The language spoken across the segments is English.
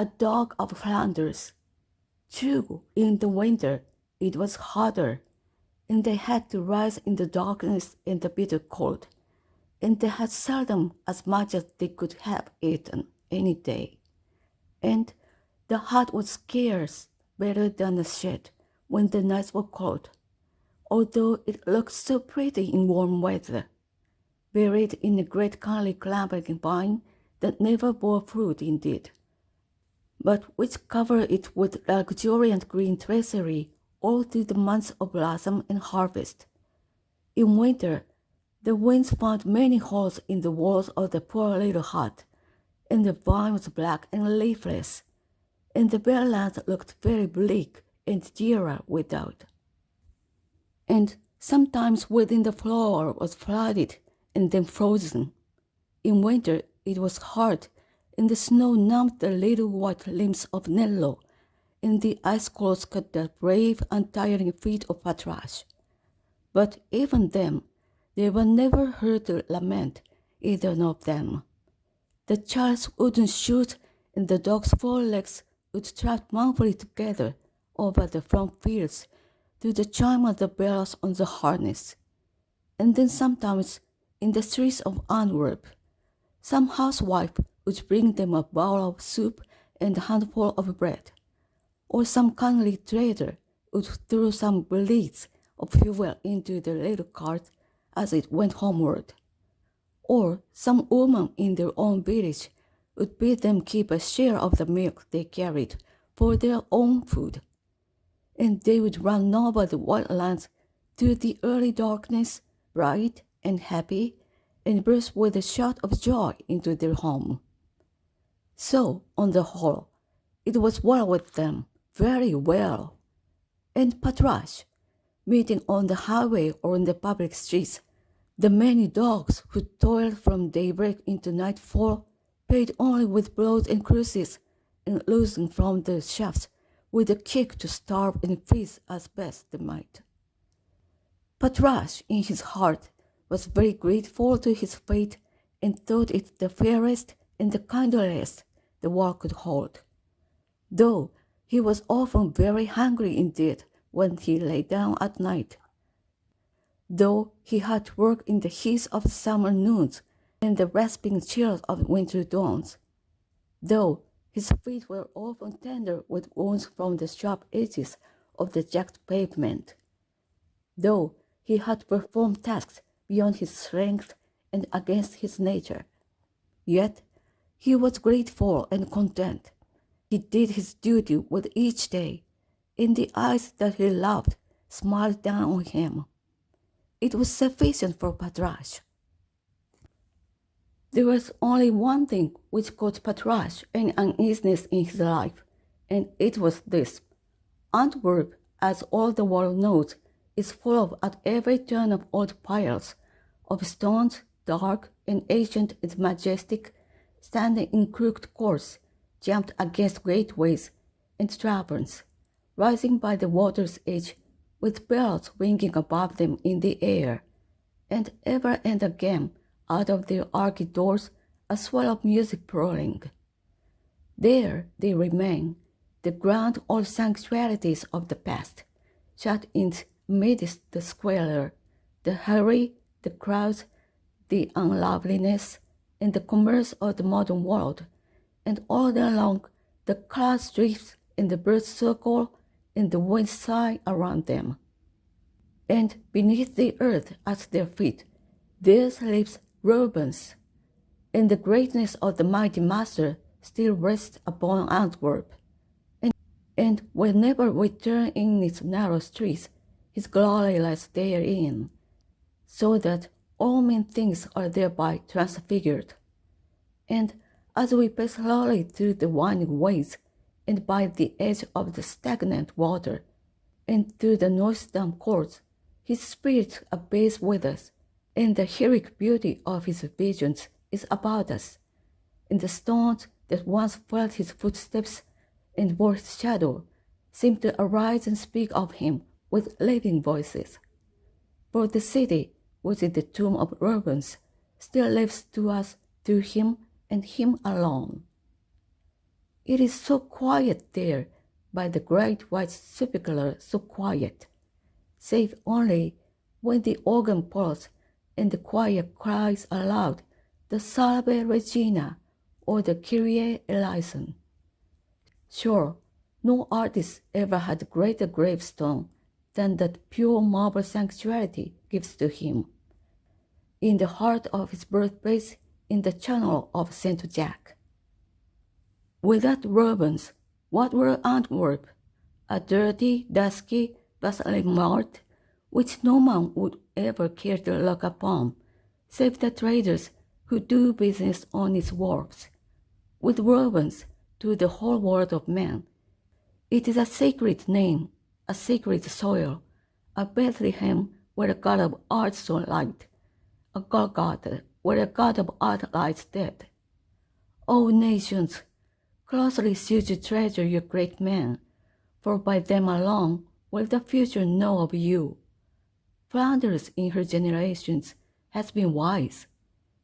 A Dog of Flanders. True, in the winter it was hotter, and they had to rise in the darkness and the bitter cold, and they had seldom as much as they could have eaten any day. And the hut was scarce better than a shed when the nights were cold, although it looked so pretty in warm weather, buried in a great kindly clambering vine that never bore fruit indeed, but which covered it with luxuriant green tracery all through the months of blossom and harvest. In winter, the winds found many holes in the walls of the poor little hut, and the vine was black and leafless, and the bare land looked very bleak and dreary without. And sometimes within the floor was flooded and then frozen. In winter it was hard, and the snow numbed the little white limbs of Nello, and the icicles cut the brave, untiring feet of Patrash. But even then, they were never heard to lament, either of them. The child's wooden shoes and the dog's forelegs would trot mournfully together over the front fields to the chime of the bells on the harness. And then sometimes, in the streets of Antwerp, some housewife would bring them a bowl of soup and a handful of bread, or some kindly trader would throw some bullets of fuel into the little cart as it went homeward, or some woman in their own village would bid them keep a share of the milk they carried for their own food, and they would run over the white lands through the early darkness, bright and happy, and burst with a shout of joy into their home. So, on the whole, it was well with them, very well. And Patrash, meeting on the highway or in the public streets the many dogs who toiled from daybreak into nightfall, paid only with blows and cruces, and losing from the shafts with a kick to starve and feast as best they might. Patrash, in his heart, was very grateful to his fate, and thought it the fairest and the kindliest the world could hold, though he was often very hungry indeed when he lay down at night, though he had to work in the heat of summer noons and the rasping chill of winter dawns, though his feet were often tender with wounds from the sharp edges of the jagged pavement, though he had to perform tasks beyond his strength and against his nature, yet he was grateful and content. He did his duty with each day, and the eyes that he loved smiled down on him. It was sufficient for Patrash. There was only one thing which caused Patrash any uneasiness in his life, and it was this. Antwerp, as all the world knows, is full of at every turn of old piles, of stones, dark and ancient and majestic, standing in crooked courts, jammed against gateways and taverns, rising by the water's edge, with bells ringing above them in the air, and ever and again, out of their arched doors, a swell of music prowling. There they remain, the grand old sanctuaries of the past, shut in amidst the squalor, the hurry, the crowds, the unloveliness, and the commerce of the modern world, and all day long the clouds drift and the birds circle and the winds sigh around them. And beneath the earth at their feet there sleeps Rubens, and the greatness of the mighty master still rests upon Antwerp, and whenever we turn in its narrow streets, his glory lies therein, so that all mean things are thereby transfigured. And as we pass slowly through the winding ways, and by the edge of the stagnant water, and through the noisome courts, his spirit abates with us, and the heroic beauty of his visions is about us, and the stones that once felt his footsteps and bore his shadow seem to arise and speak of him with living voices. For the city, which is the tomb of Rubens, still lives to us through him and him alone. It is so quiet there, by the great white sepulchre, so quiet, save only when the organ pulls and the choir cries aloud the Salve Reggina or the Kyrie Eleison. Sure, no artist ever had a greater gravestone than that pure marble sanctuary gives to him, in the heart of his birthplace in the channel of St. Jack. Without Rubens, what were Antwerp? A dirty, dusky, bustling mart, which no man would ever care to look upon, save the traders who do business on its wharves. With Rubens, to the whole world of men, it is a sacred name, a sacred soil, a Bethlehem where a God of art saw light, a Golgotha where a God of art lies dead. O nations, closely sue to treasure your great men, for by them alone will the future know of you. Flanders in her generations has been wise.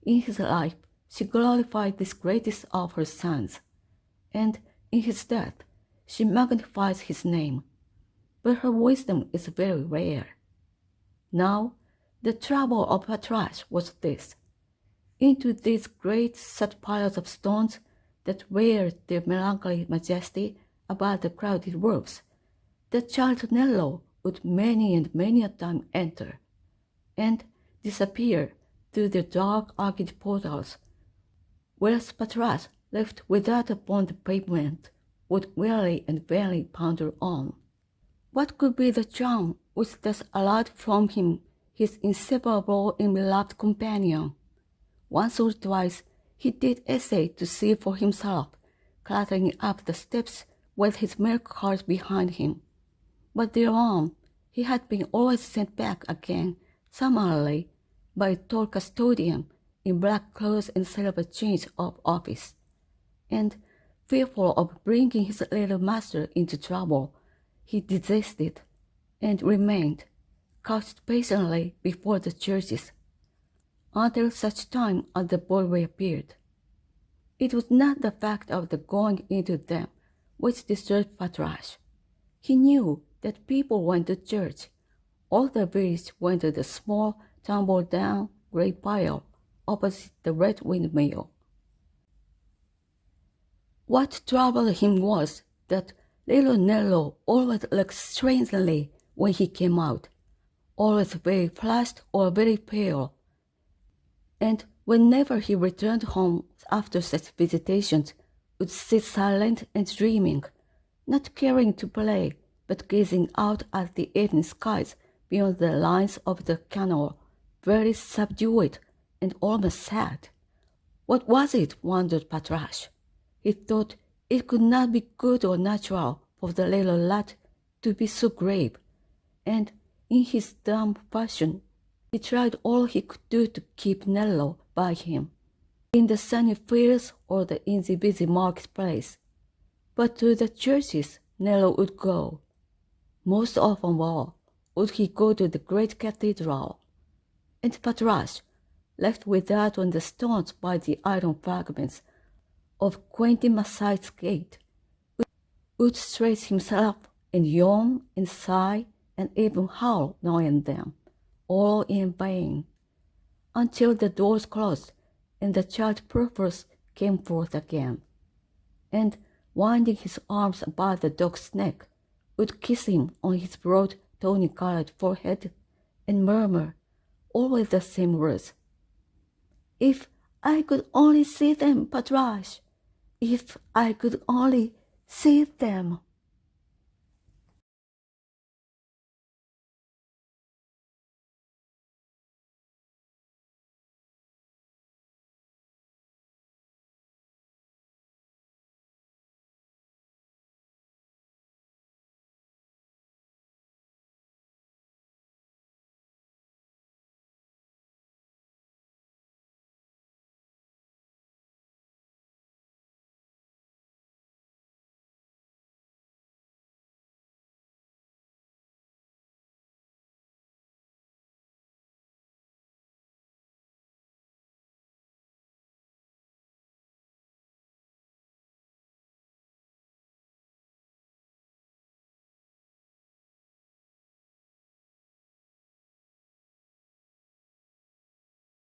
In his life she glorified this greatest of her sons, and in his death she magnifies his name. But her wisdom is very rare. Now the trouble of Patrash was this. Into these great sad piles of stones that reared their melancholy majesty above the crowded roofs, the child Nello would many and many a time enter, and disappear through the dark arched portals, whilst Patrash, left without upon the pavement, would wearily and vainly ponder on. What could be the charm which thus allowed from him his inseparable and beloved companion? Once or twice he did essay to see for himself, clattering up the steps with his milk cart behind him, but thereon he had been always sent back again summarily by a tall custodian in black clothes and silver chains of office, and, fearful of bringing his little master into trouble, he desisted and remained, couched patiently before the churches, until such time as the boy reappeared. It was not the fact of the going into them which disturbed Patrash. He knew that people went to church. All the village went to the small, tumble-down grey pile opposite the red windmill. What troubled him was that little Nello always looked strangely when he came out, always very flushed or very pale, and whenever he returned home after such visitations, would sit silent and dreaming, not caring to play, but gazing out at the evening skies beyond the lines of the canal, very subdued and almost sad. What was it, wondered Patrash? He thought it could not be good or natural for the little lad to be so grave, and in his dumb fashion he tried all he could do to keep Nello by him, in the sunny fields or in the busy marketplace. But to the churches Nello would go. Most often of all would he go to the great cathedral, and Patrash, left without on the stones by the iron fragments of Quentin Massijs' gate, would stretch himself and yawn and sigh and even howl now and then, all in vain, until the doors closed and the child perforce came forth again, and, winding his arms about the dog's neck, would kiss him on his broad, tawny-colored forehead and murmur, always the same words, "If I could only see them, Patrash! If I could only see them!"